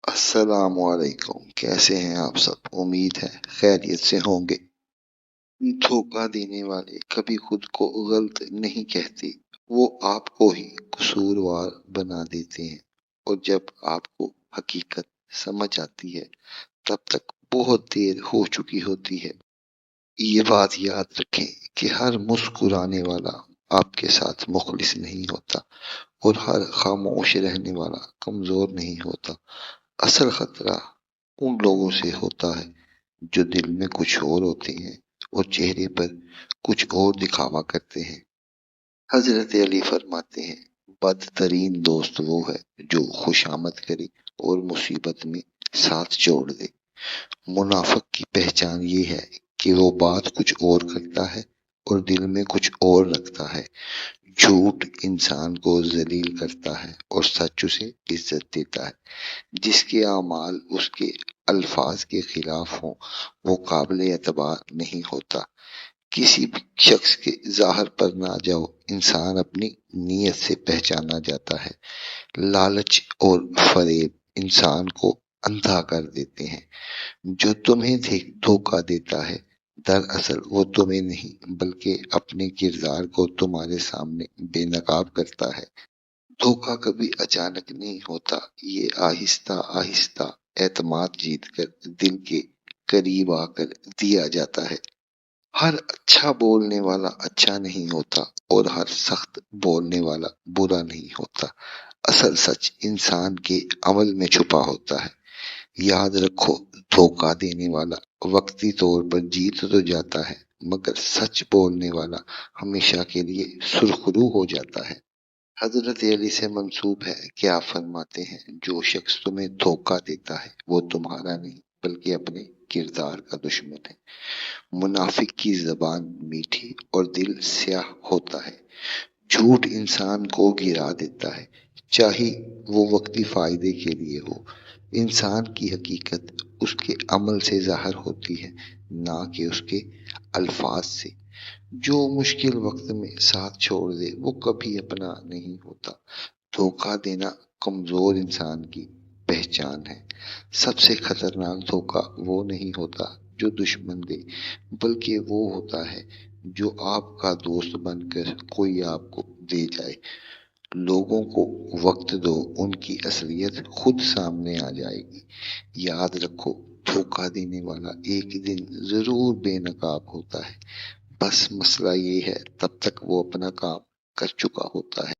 السلام علیکم، کیسے ہیں آپ سب؟ امید ہے خیریت سے ہوں گے۔ دھوکہ دینے والے کبھی خود کو غلط نہیں کہتے، وہ آپ کو ہی قصوروار بنا دیتے ہیں، اور جب آپ کو حقیقت سمجھ آتی ہے تب تک بہت دیر ہو چکی ہوتی ہے۔ یہ بات یاد رکھیں کہ ہر مسکرانے والا آپ کے ساتھ مخلص نہیں ہوتا، اور ہر خاموش رہنے والا کمزور نہیں ہوتا۔ اصل خطرہ ان لوگوں سے ہوتا ہے جو دل میں کچھ اور ہوتے ہیں اور چہرے پر کچھ اور دکھاوا کرتے ہیں۔ حضرت علی فرماتے ہیں، بدترین دوست وہ ہے جو خوشامد کرے اور مصیبت میں ساتھ چھوڑ دے۔ منافق کی پہچان یہ ہے کہ وہ بات کچھ اور کرتا ہے اور دل میں کچھ اور رکھتا ہے۔ جھوٹ انسان کو ذلیل کرتا ہے اور سچ اسے عزت دیتا ہے۔ جس کے اعمال اس کے الفاظ کے خلاف ہوں وہ قابل اعتبار نہیں ہوتا۔ کسی بھی شخص کے ظاہر پر نہ جاؤ، انسان اپنی نیت سے پہچانا جاتا ہے۔ لالچ اور فریب انسان کو اندھا کر دیتے ہیں۔ جو تمہیں دھوکہ دیتا ہے دراصل وہ تمہیں نہیں بلکہ اپنے کردار کو تمہارے سامنے بے نقاب کرتا ہے۔ دھوکہ کبھی اچانک نہیں ہوتا، یہ آہستہ آہستہ اعتماد جیت کر دل کے قریب آ کر دیا جاتا ہے۔ ہر اچھا بولنے والا اچھا نہیں ہوتا، اور ہر سخت بولنے والا برا نہیں ہوتا۔ اصل سچ انسان کے عمل میں چھپا ہوتا ہے۔ یاد رکھو، دھوکہ دینے والا وقتی طور پر جیت تو جاتا ہے، مگر سچ بولنے والا ہمیشہ کے لیے سرخرو ہو جاتا ہے۔ حضرت علی سے منسوب ہے کہ آپ فرماتے ہیں، جو شخص تمہیں دھوکہ دیتا ہے وہ تمہارا نہیں بلکہ اپنے کردار کا دشمن ہے۔ منافق کی زبان میٹھی اور دل سیاہ ہوتا ہے۔ جھوٹ انسان کو گرا دیتا ہے، چاہے وہ وقتی فائدے کے لیے ہو۔ انسان کی حقیقت اس کے عمل سے ظاہر ہوتی ہے، نہ کہ اس کے الفاظ سے۔ جو مشکل وقت میں ساتھ چھوڑ دے وہ کبھی اپنا نہیں ہوتا۔ دھوکہ دینا کمزور انسان کی پہچان ہے۔ سب سے خطرناک دھوکہ وہ نہیں ہوتا جو دشمن دے، بلکہ وہ ہوتا ہے جو آپ کا دوست بن کر کوئی آپ کو دے جائے۔ لوگوں کو وقت دو، ان کی اصلیت خود سامنے آ جائے گی۔ یاد رکھو، دھوکہ دینے والا ایک دن ضرور بے نقاب ہوتا ہے، بس مسئلہ یہ ہے تب تک وہ اپنا کام کر چکا ہوتا ہے۔